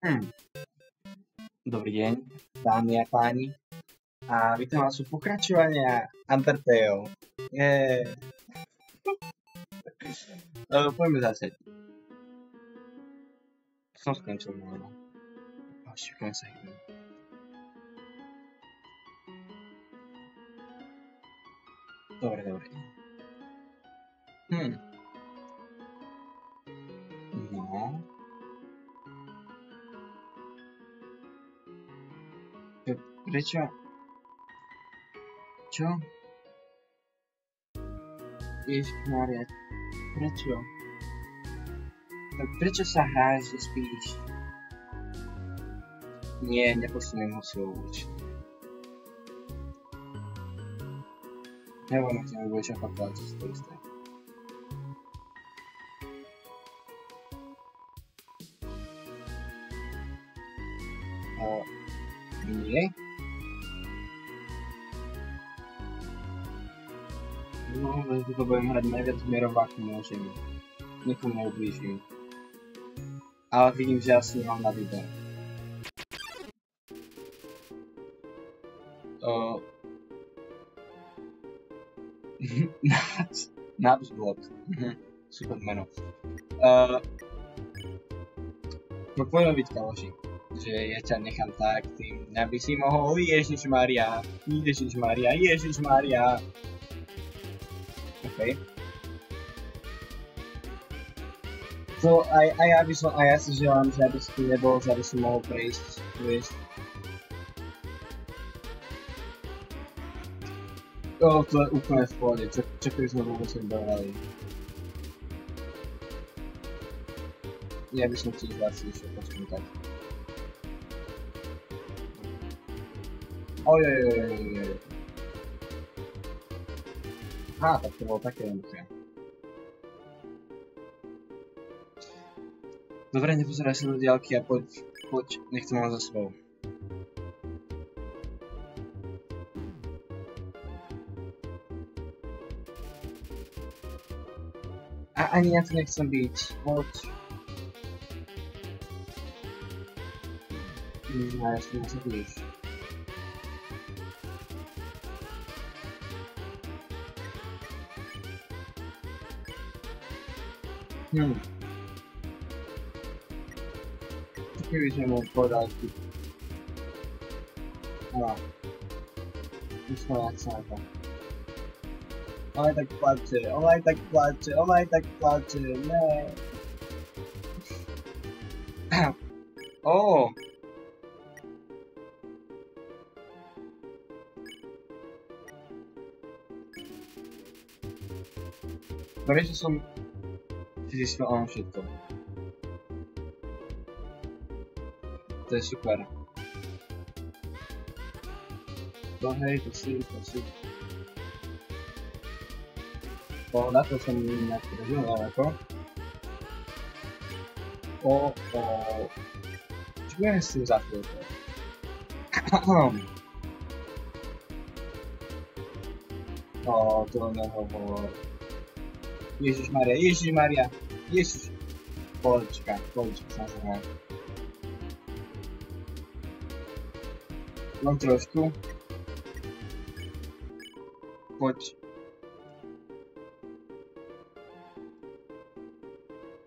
Hm. Dobrý deň, dámy a páni. A vítam vás u pokračovania Undertale. Poďme začať. Som skončil možno. Čakám sa chvíľu. Dobre. No. Prečo? Čo? Ježišmária, prečo? Tak prečo sa hráš, že spíš? Nie, neposuniem ho silu určite. Neviem, ak mi budeš opakovať, čo si to isté. Nie? No, to budem hrať najviac mierov, ako môžem. Nikomu neublížim. Ale vidím, že asi nemám na výber. Nabsblok. Super meno. No poďme byť kamoši. Že ja ťa nechám tak tým, aby si mohol Ježišmária. OK. To aj ja si želám, že aby si tu nebol, že aby si mohol prejsť, vieš. To je úplne v pohode, čo keby sme vôbec nedohrali. Ja by som tiež vás išiel počkým tak. Ojojojojojoj. Tak to bolo také jednoduché. Dobre, nepozeraj sa do diaľky a poď, nech to mám za sebou. A ani ja tu nechcem byť, poď. Ja si nechcem byť. Keby sme mohli povedať tu. Usmávať sa na to. On aj tak plače, ne. Prečo som získal všetko. To je super. To si. Na to som nejak prežil, ako. Čo budeme s tým za chvíľku? To nehovor. Ježišmária. Polička, som sa hrať. Len trošku. Poď.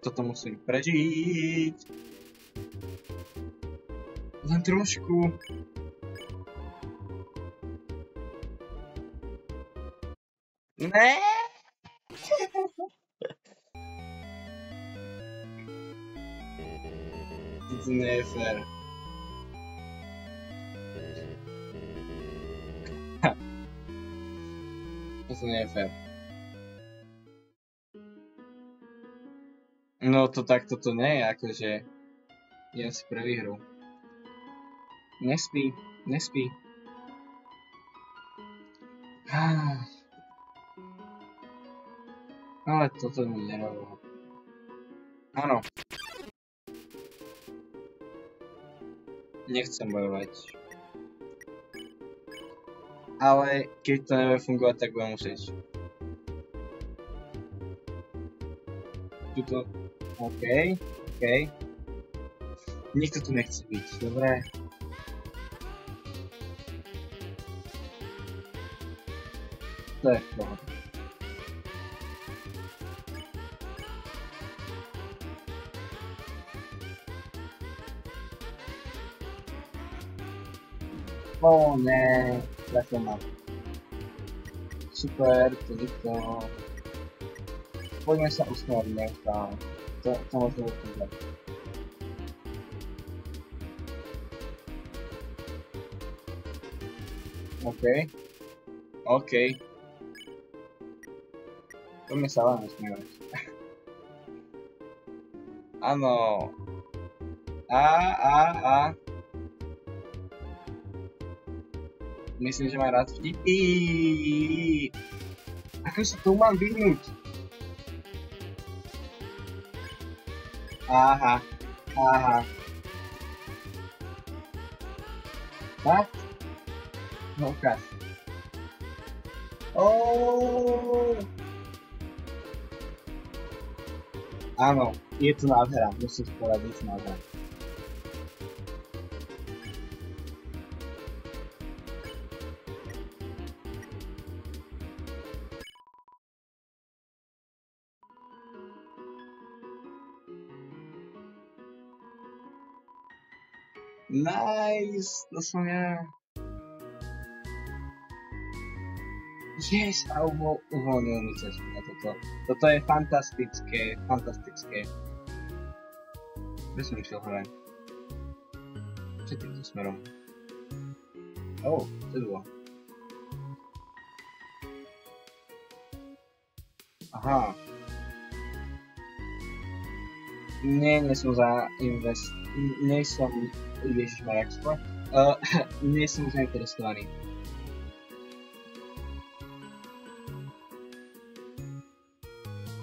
Toto musím prežiť. Len trošku. Ne. To nie je fér. To nie je fér. No to takto to nie je, akože ja si pre výhru. Nespí. Ale toto mi nerobilo. Áno. Nechcem bojovať. Ale keď to nebude fungovať, tak budem musieť. Tuto. OK. Nikto tu nechce byť, dobre? To je v pohode. Ó, ne, trafil ma. Super, to nikto. Poďme sa usmiať neustále. To môžeme ukúzať. OK. OK. Poďme sa len usmievať. Áno. A. Myslím, že má rád vtipy. Ako sa tu mám vyhnúť? Aha. Tak? No ukáž. Áno, je tu nádhera, musím povedať, je tu nádhera. Nice, to som ja. Yes, a uvoľnil mi cestu na toto. Toto je fantastické. Kde som išiel hore? Čo týmto smerom? To bolo. Aha. Nie som Ježišmarja, nie som zainteresovaný.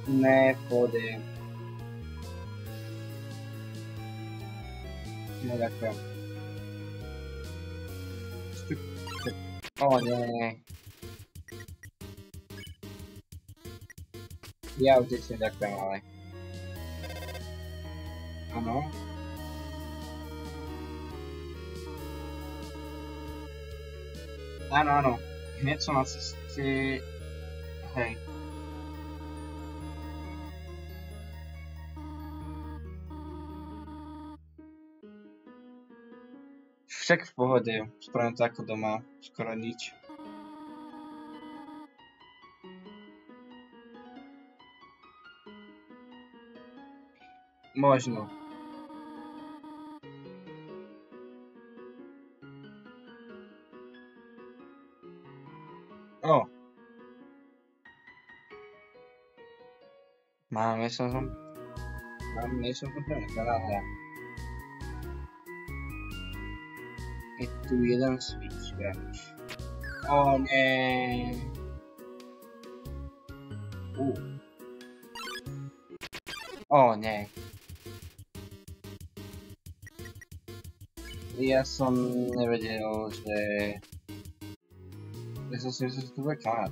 Ne, pôjde. No ďakujem. Nie. Ja určite ďakujem, ale... Áno. Áno. Hneď som na ceste... Hej. Však v pohode, spravím to ako doma, skoro nič. Možno. Mám niečo pripravené. Je tu jeden switch, vieš. Nie. Nie. Ja som nevedel, že... Ja som si myslel, že to bude kanál.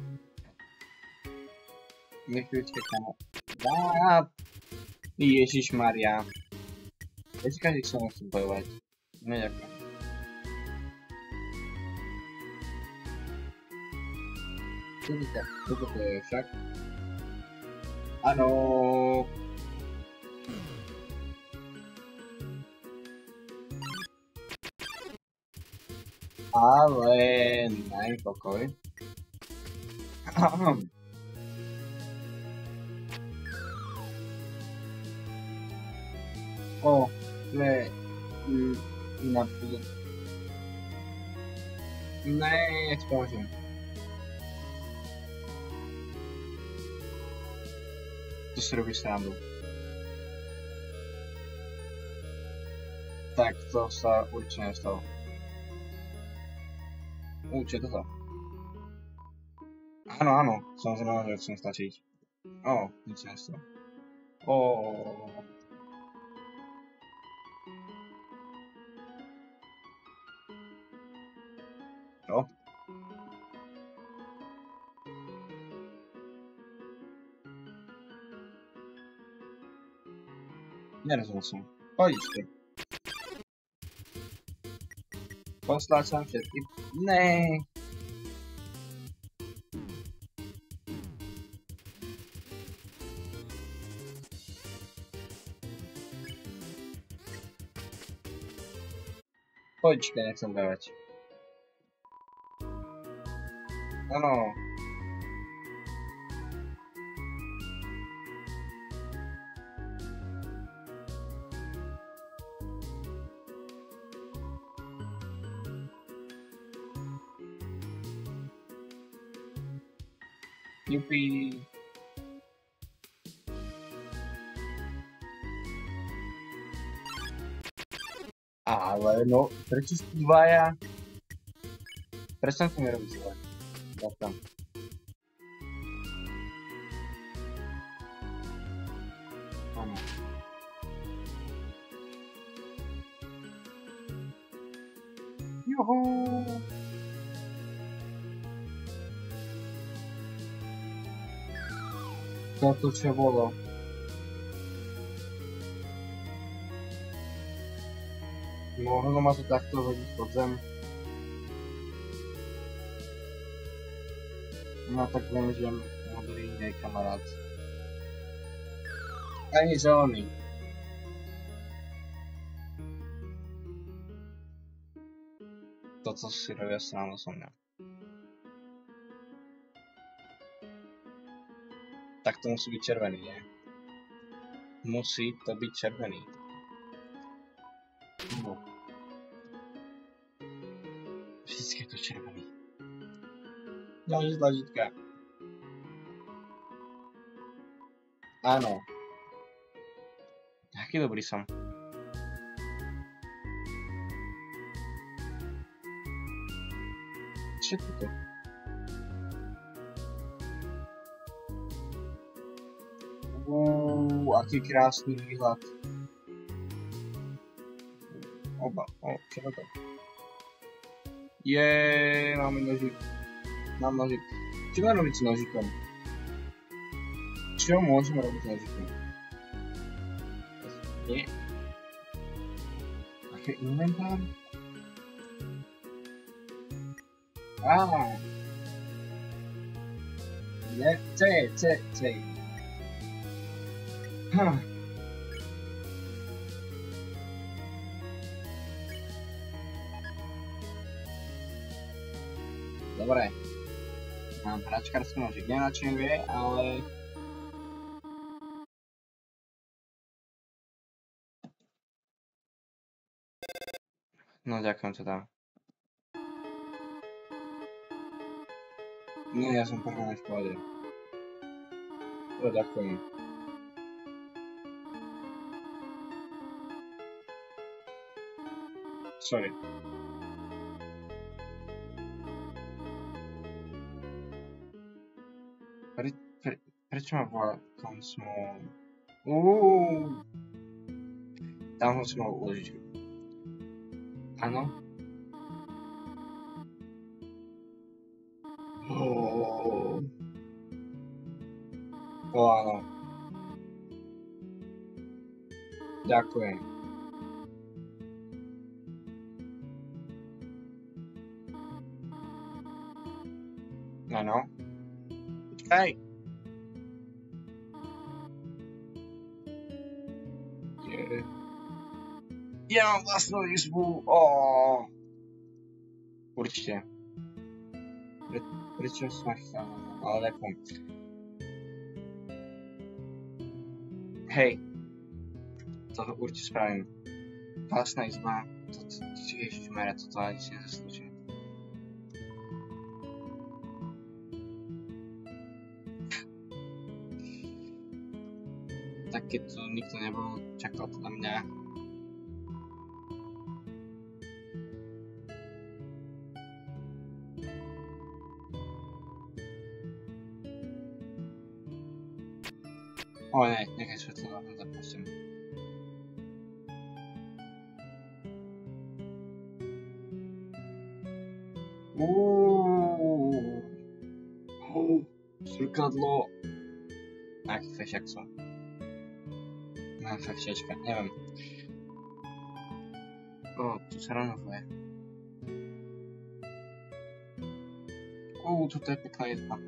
Nechvíľučke kanál. Ježišmaria. Počkaj, že som nechcem bojovať. Neďakujem. Toto to je však. Áno. Ale daj pokoj. To je na půl. Ne, já ti pomůžu. To si robíš srandu. Tak to sa určite nestalo. Čo je toto? Áno, samozrejme, že chcem stačiť. Nič nestalo. Čo? Nerozumel som. Pohodičky. Postláčam všetky... Nee. Počkaj, nechcem bávať. Áno. Jupi. Ale no, prečo sú dvaja? Prečo to nerobí zle? Ďakujem. Áno. Juhu. Toto čo bolo? Mohlo ma to takto hodiť pod zem. No tak viem, že modrý nie je kamarát. Ani zelený. Toto si robia srandu so mňa. Tak to musí byť červený, nie? Musí to byť červený. No. Vždycky je to červený. Ďalšie tlačítka. Áno. Aký dobrý som. Čo je toto? Aký krásny výhľad. Oba, čo to? Máme nožík. Mám nožík. Čo mám robiť s nožíkom? Čo môžeme robiť s nožíkom? Nie. Aké inventár? C. Dobre. Mám hračkársky nožík, neviem na čím vie, ale... No ďakujem teda. Nie, ja som prvý v pohode. Ďakujem. Sorry. Prečo ma volá tam small? Tam ho small uložiť. Áno? Áno. Ďakujem. Áno. Počkaj. Ja mám vlastnú izbu. Určite. Prečo som chcel? Ale ďakujem. Hej. Toto určite spravím. Vlastná izba. Ježišmarja, toto ani si nezaslúžim. Tak keď tu nikto nebol, čakal to na mňa. Ne, nechaj svetlo na to zapustím. Zrkadlo. Aký fešak som. Fešečka, neviem. Tu sa rovno boje. Toto je pekná izba.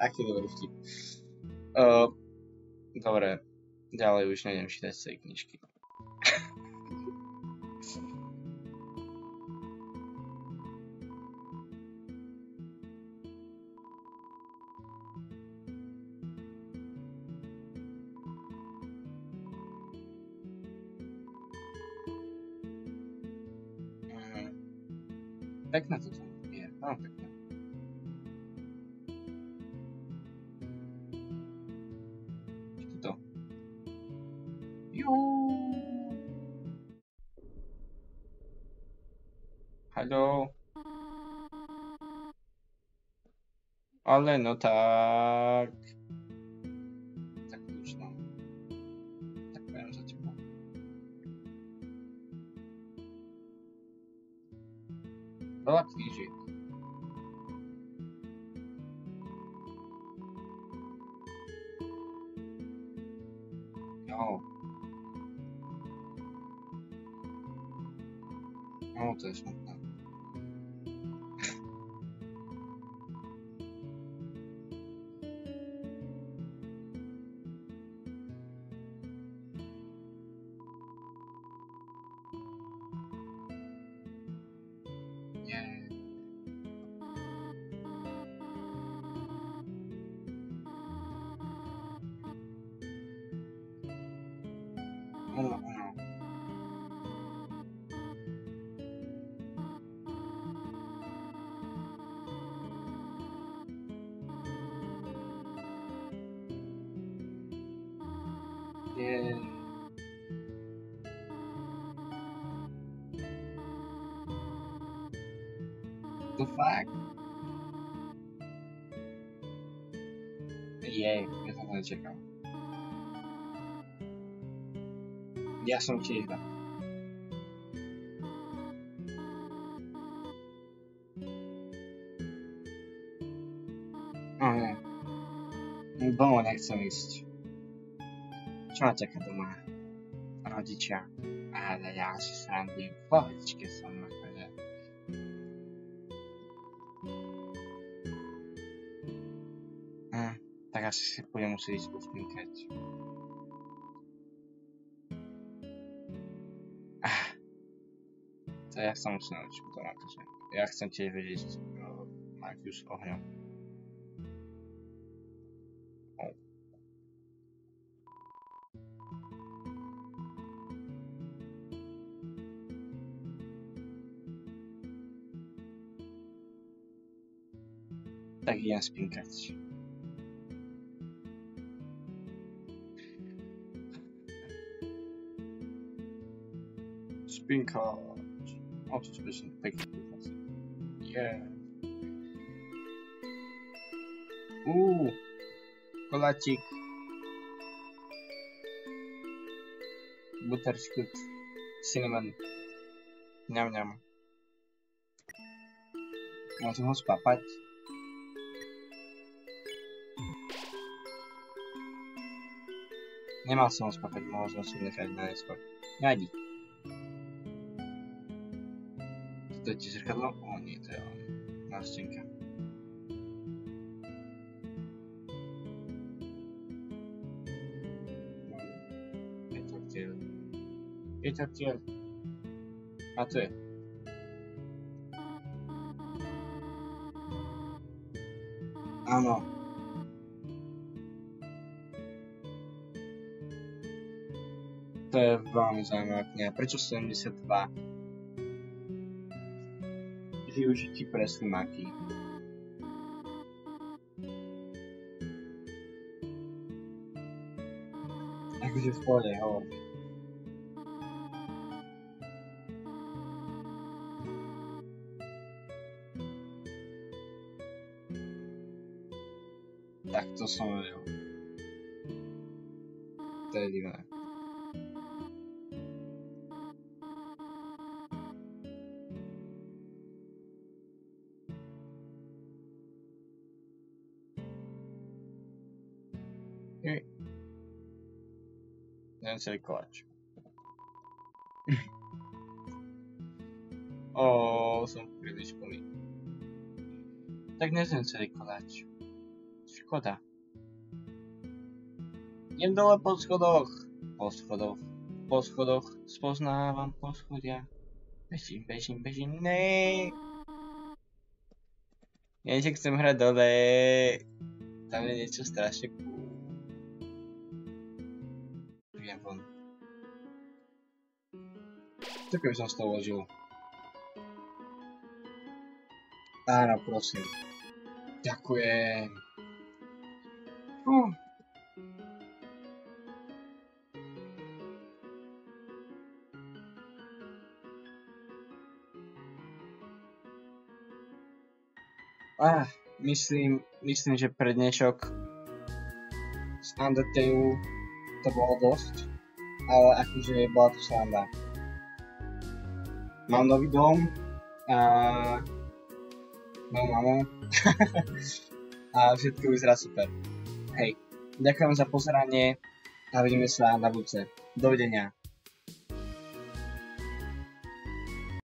Aký dobrý vtip. Dobre, ďalej už nejdem čítať z tej knižky. Pekné toto je, pekné. Čo to? Haló? Ale no tak... Tak už no. Tak poviem za teba. Veľa knížiek. No, to je smutné. To fakt? Ja som to nečakal. Ja som tiež tak. Domov nechcem ísť. Čo ma čaká doma? Rodičia. Ale ja si srandujem. V pohodičke som akože. Tak asi si budem musieť ísť pospinkať. To ja sa musím naučiť potom akože. Ja chcem tiež vedieť Markiu s ohňom. Tak idem spinkať. Spinkať. O, to spíš pekný vlastne. Koláčik. Butterškut. Cinnamon. Ňam. Môžem ho spapať? Nemal som ho spapať, mohol som si nechať na neskôr. Nevadí. To je tiež zrkadlo? O nie, to je len nástenka. Je to tiel. A to je. Áno. To je veľmi zaujímavá kniha. Prečo 72? Využití pre slimáky. Takže v pohode, hovor. Tak to som vedel. To je divné. Len celý koláč. Som príliš plný. Tak nezjem celý koláč. Škoda. Idem dole po schodoch. Po schodoch. Spoznávam poschodia. Bežím. Ne. Ja že chcem hrať dole. Tam je niečo strašne cool. Idem von. Čo keby som z toho uložil? Áno, prosím. Ďakujem. Myslím, že pre dnešok z Undertale to bolo dosť, ale akože bola to sranda. Mám nový dom a mám mamu a všetko vyzerá super. Hej, ďakujem za pozeranie a vidíme sa na budúce. Dovidenia.